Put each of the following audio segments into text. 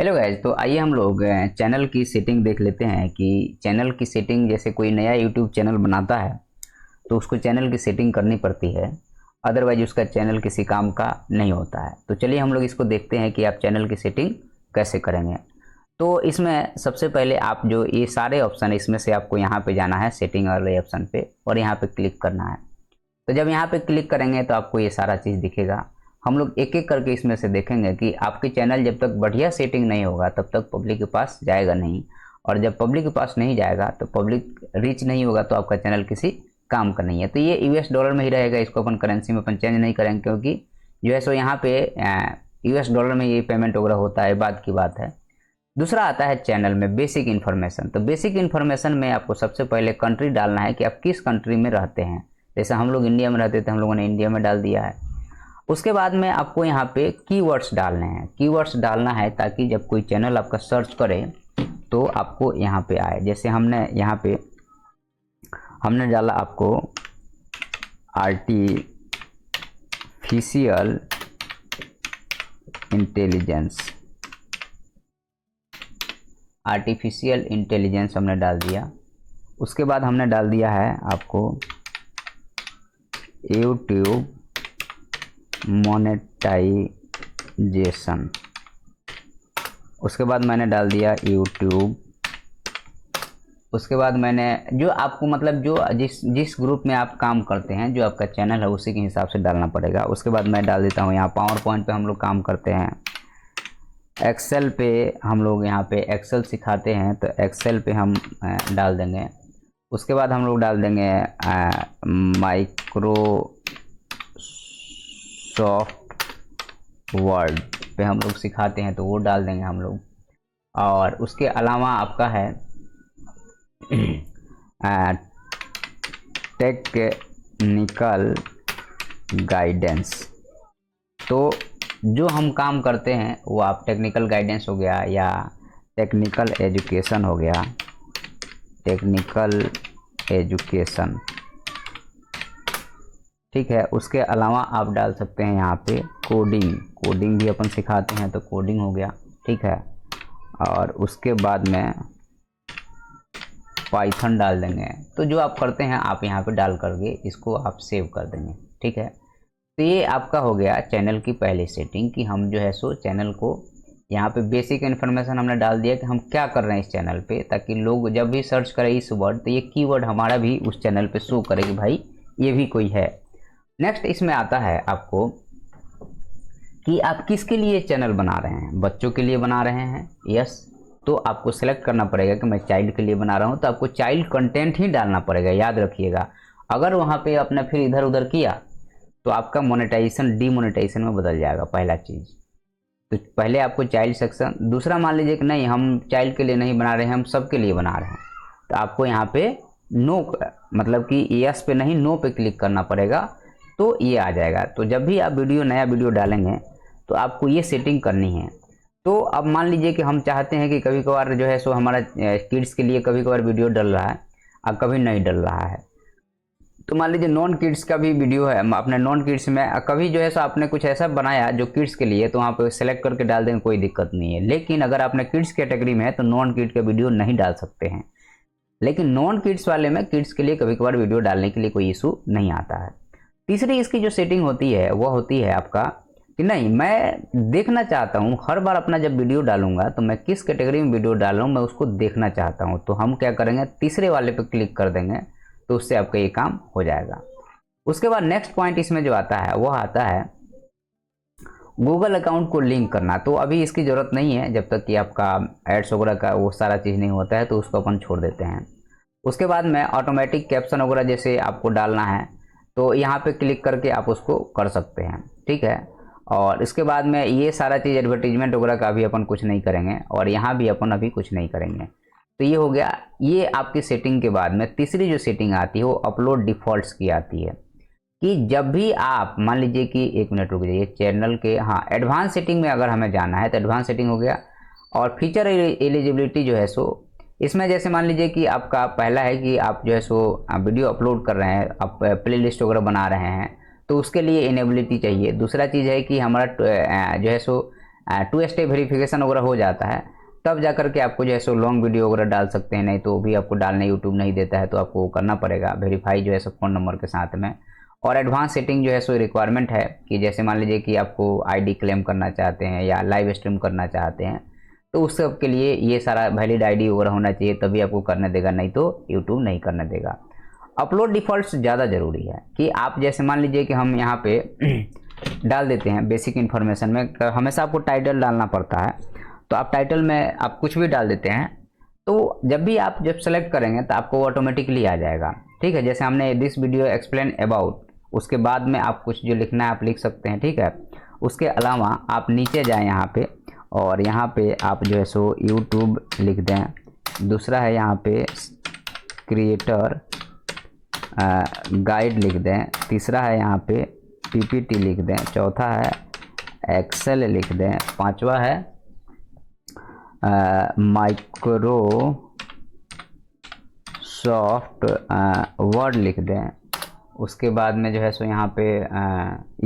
Hello guys, तो आइए हम लोग चैनल की सेटिंग देख लेते हैं कि चैनल की सेटिंग जैसे कोई नया यूट्यूब चैनल बनाता है तो उसको चैनल की सेटिंग करनी पड़ती है, अदरवाइज उसका चैनल किसी काम का नहीं होता है। तो चलिए हम लोग इसको देखते हैं कि आप चैनल की सेटिंग कैसे करेंगे। तो इसमें सबसे पहले आप जो ये सारे ऑप्शन है इसमें से आपको यहाँ पे जाना है सेटिंग वाले ऑप्शन पे और यहाँ पे क्लिक करना है। तो जब यहाँ पे क्लिक करेंगे तो आपको ये सारा चीज़ दिखेगा। हम लोग एक एक करके इसमें से देखेंगे कि आपके चैनल जब तक बढ़िया सेटिंग नहीं होगा तब तक पब्लिक के पास जाएगा नहीं, और जब पब्लिक के पास नहीं जाएगा तो पब्लिक रीच नहीं होगा तो आपका चैनल किसी काम का नहीं है। तो ये यूएस डॉलर में ही रहेगा, इसको अपन करेंसी में अपन चेंज नहीं करेंगे क्योंकि जो है सो यहाँ पे यूएस डॉलर में ये पेमेंट वगैरह होता है, बाद की बात है। दूसरा आता है चैनल में बेसिक इन्फॉर्मेशन। तो बेसिक इन्फॉर्मेशन में आपको सबसे पहले कंट्री डालना है कि आप किस कंट्री में रहते हैं। जैसे हम लोग इंडिया में रहते थे, हम लोगों ने इंडिया में डाल दिया है। उसके बाद में आपको यहाँ पे कीवर्ड्स डालने हैं। कीवर्ड्स डालना है ताकि जब कोई चैनल आपका सर्च करे तो आपको यहाँ पे आए। जैसे हमने यहाँ पे हमने डाला आपको आर्टिफिशियल इंटेलिजेंस। आर्टिफिशियल इंटेलिजेंस हमने डाल दिया। उसके बाद हमने डाल दिया है आपको यूट्यूब मोनेटाइजेशन। उसके बाद मैंने डाल दिया यूट्यूब। उसके बाद मैंने जो आपको मतलब जो जिस ग्रुप में आप काम करते हैं, जो आपका चैनल है उसी के हिसाब से डालना पड़ेगा। उसके बाद मैं डाल देता हूँ यहाँ पावर पॉइंट पे हम लोग काम करते हैं, एक्सेल पे हम लोग यहाँ पे एक्सेल सिखाते हैं तो एक्सेल पे हम डाल देंगे। उसके बाद हम लोग डाल देंगे माइक्रोसॉफ्ट वर्ड पे हम लोग सिखाते हैं तो वो डाल देंगे हम लोग। और उसके अलावा आपका है टेक्निकल गाइडेंस। तो जो हम काम करते हैं वो आप टेक्निकल गाइडेंस हो गया या टेक्निकल एजुकेशन हो गया, टेक्निकल एजुकेशन, ठीक है। उसके अलावा आप डाल सकते हैं यहाँ पे कोडिंग। कोडिंग भी अपन सिखाते हैं तो कोडिंग हो गया, ठीक है। और उसके बाद में पाइथन डाल देंगे। तो जो आप करते हैं आप यहाँ पे डाल करके इसको आप सेव कर देंगे, ठीक है। तो ये आपका हो गया चैनल की पहली सेटिंग कि हम जो है सो चैनल को यहाँ पे बेसिक इन्फॉर्मेशन हमने डाल दिया कि हम क्या कर रहे हैं इस चैनल पे, ताकि लोग जब भी सर्च करें इस वर्ड तो ये कीवर्ड हमारा भी उस चैनल पे शो करे कि भाई ये भी कोई है। नेक्स्ट इसमें आता है आपको कि आप किसके लिए चैनल बना रहे हैं। बच्चों के लिए बना रहे हैं, यस, तो आपको सेलेक्ट करना पड़ेगा कि मैं चाइल्ड के लिए बना रहा हूँ, तो आपको चाइल्ड कंटेंट ही डालना पड़ेगा, याद रखिएगा। अगर वहाँ पे आपने फिर इधर उधर किया तो आपका मोनेटाइजेशन डीमोनेटाइजेशन में बदल जाएगा, पहला चीज़। तो पहले आपको चाइल्ड सेक्शन। दूसरा मान लीजिए कि नहीं हम चाइल्ड के लिए नहीं बना रहे हैं, हम सबके लिए बना रहे हैं, तो आपको यहाँ पे नो मतलब कि यस पे नहीं नो पे क्लिक करना पड़ेगा, तो ये आ जाएगा। तो जब भी आप नया वीडियो डालेंगे तो आपको ये सेटिंग करनी है। तो अब मान लीजिए कि हम चाहते हैं कि कभी कभार जो है सो हमारा किड्स के लिए कभी कभार वीडियो डल रहा है और कभी नहीं डल रहा है। तो मान लीजिए नॉन किड्स का भी वीडियो है, अपने नॉन किड्स में कभी जो है सो आपने कुछ ऐसा बनाया जो किड्स के लिए, तो वहाँ पे सेलेक्ट करके डाल देंगे, कोई दिक्कत नहीं है। लेकिन अगर आपने किड्स कैटेगरी में है तो नॉन किड का वीडियो नहीं डाल सकते हैं। लेकिन नॉन किड्स वाले में किड्स के लिए कभी कभार वीडियो डालने के लिए कोई इशू नहीं आता है। तीसरी इसकी जो सेटिंग होती है वो होती है आपका कि नहीं मैं देखना चाहता हूँ हर बार अपना जब वीडियो डालूंगा तो मैं किस कैटेगरी में वीडियो डाल रहा हूँ मैं उसको देखना चाहता हूँ। तो हम क्या करेंगे, तीसरे वाले पे क्लिक कर देंगे, तो उससे आपका ये काम हो जाएगा। उसके बाद नेक्स्ट पॉइंट इसमें जो आता है वो आता है गूगल अकाउंट को लिंक करना। तो अभी इसकी ज़रूरत नहीं है, जब तक कि आपका एड्स वगैरह का वो सारा चीज़ नहीं होता है तो उसको अपन छोड़ देते हैं। उसके बाद में ऑटोमेटिक कैप्शन वगैरह जैसे आपको डालना है तो यहाँ पे क्लिक करके आप उसको कर सकते हैं, ठीक है। और इसके बाद में ये सारा चीज़ एडवर्टीजमेंट वगैरह का भी अपन कुछ नहीं करेंगे और यहाँ भी अपन अभी कुछ नहीं करेंगे। तो ये हो गया। ये आपकी सेटिंग के बाद में तीसरी जो सेटिंग आती है वो अपलोड डिफ़ॉल्ट्स की आती है कि जब भी आप मान लीजिए कि एक मिनट रुक जाइए, चैनल के हाँ एडवांस सेटिंग में अगर हमें जाना है तो एडवांस सेटिंग हो गया। और फीचर एलिजिबिलिटी जो है सो इसमें जैसे मान लीजिए कि आपका पहला है कि आप जो है सो वीडियो अपलोड कर रहे हैं, आप प्ले लिस्ट वगैरह बना रहे हैं तो उसके लिए इनेबिलिटी चाहिए। दूसरा चीज़ है कि हमारा जो है सो 2 स्टेप वेरिफिकेशन वगैरह हो जाता है, तब जा करके आपको जो है सो लॉन्ग वीडियो वगैरह डाल सकते हैं, नहीं तो भी आपको डालने यूट्यूब नहीं देता है, तो आपको करना पड़ेगा वेरीफाई जो है सो फ़ोन नंबर के साथ में। और एडवांस सेटिंग जो है सो रिक्वायरमेंट है कि जैसे मान लीजिए कि आपको आईडी क्लेम करना चाहते हैं या लाइव स्ट्रीम करना चाहते हैं, तो उस सब के लिए ये सारा वैलिड आईडी वगैरह होना चाहिए, तभी आपको करने देगा, नहीं तो यूट्यूब नहीं करने देगा। अपलोड डिफ़ॉल्ट्स ज़्यादा ज़रूरी है कि आप जैसे मान लीजिए कि हम यहाँ पे डाल देते हैं बेसिक इन्फॉर्मेशन में, हमेशा आपको टाइटल डालना पड़ता है, तो आप टाइटल में आप कुछ भी डाल देते हैं, तो जब सेलेक्ट करेंगे तो आपको ऑटोमेटिकली आ जाएगा। ठीक है, जैसे हमने दिस वीडियो एक्सप्लेन अबाउट, उसके बाद में आप कुछ जो लिखना है आप लिख सकते हैं। ठीक है, उसके अलावा आप नीचे जाएं यहाँ पे, और यहाँ पे आप जो है सो यूट्यूब लिख दें, दूसरा है यहाँ पे क्रिएटर गाइड लिख दें, तीसरा है यहाँ पे पीपीटी लिख दें, चौथा है एक्सेल लिख दें, पांचवा है माइक्रोसॉफ्ट वर्ड लिख दें। उसके बाद में जो है सो यहाँ पे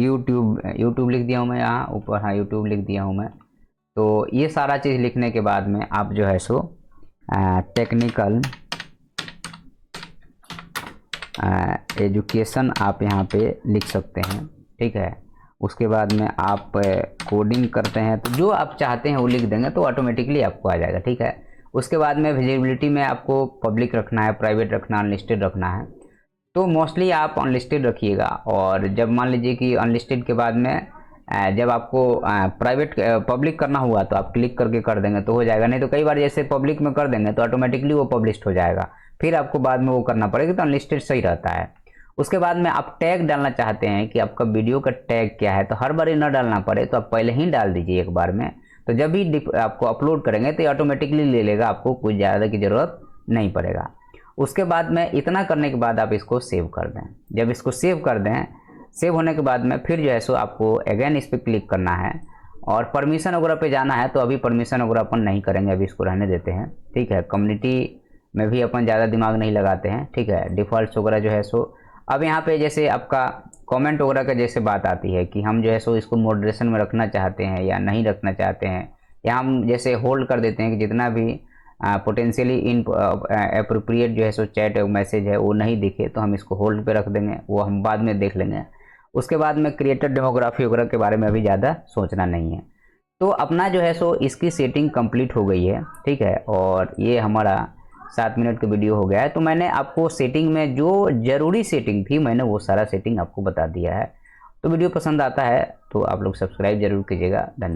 यूट्यूब लिख दिया हूँ मैं, यहाँ ऊपर हाँ यूट्यूब लिख दिया हूँ मैं। तो ये सारा चीज़ लिखने के बाद में आप जो है सो टेक्निकल एजुकेशन आप यहाँ पे लिख सकते हैं। ठीक है, उसके बाद में आप कोडिंग करते हैं, तो जो आप चाहते हैं वो लिख देंगे तो ऑटोमेटिकली आपको आ जाएगा। ठीक है, उसके बाद में विजिबिलिटी में आपको पब्लिक रखना है, प्राइवेट रखना, अनलिस्टेड रखना है, तो मोस्टली आप अनलिस्टेड रखिएगा। और जब मान लीजिए कि अनलिस्टेड के बाद में जब आपको प्राइवेट पब्लिक करना हुआ तो आप क्लिक करके कर देंगे तो हो जाएगा, नहीं तो कई बार जैसे पब्लिक में कर देंगे तो ऑटोमेटिकली वो पब्लिश्ड हो जाएगा, फिर आपको बाद में वो करना पड़ेगा, तो अनलिस्टेड सही रहता है। उसके बाद में आप टैग डालना चाहते हैं कि आपका वीडियो का टैग क्या है, तो हर बार ना डालना पड़े तो आप पहले ही डाल दीजिए एक बार में, तो जब भी आपको अपलोड करेंगे तो ऑटोमेटिकली ले लेगा, आपको कुछ ज़्यादा की ज़रूरत नहीं पड़ेगा। उसके बाद में इतना करने के बाद आप इसको सेव कर दें। जब इसको सेव कर दें, सेव होने के बाद में फिर जो है सो आपको अगेन इस पर क्लिक करना है और परमिशन वगैरह पे जाना है, तो अभी परमिशन वगैरह अपन नहीं करेंगे, अभी इसको रहने देते हैं। ठीक है, कम्युनिटी में भी अपन ज़्यादा दिमाग नहीं लगाते हैं। ठीक है, डिफ़ॉल्ट वगैरह जो है सो अब यहाँ पे जैसे आपका कमेंट वगैरह का जैसे बात आती है कि हम जो है सो इसको मॉडरेशन में रखना चाहते हैं या नहीं रखना चाहते हैं, या हम जैसे होल्ड कर देते हैं कि जितना भी पोटेंशियली इन अप्रोप्रिएट जो है सो चैट मैसेज है वो नहीं दिखे, तो हम इसको होल्ड पे रख देंगे, वो हम बाद में देख लेंगे। उसके बाद में क्रिएटर डेमोग्राफी वगैरह के बारे में अभी ज़्यादा सोचना नहीं है। तो अपना जो है सो इसकी सेटिंग कंप्लीट हो गई है। ठीक है, और ये हमारा 7 मिनट का वीडियो हो गया है। तो मैंने आपको सेटिंग में जो ज़रूरी सेटिंग थी मैंने वो सारा सेटिंग आपको बता दिया है। तो वीडियो पसंद आता है तो आप लोग सब्सक्राइब जरूर कीजिएगा। धन्यवाद।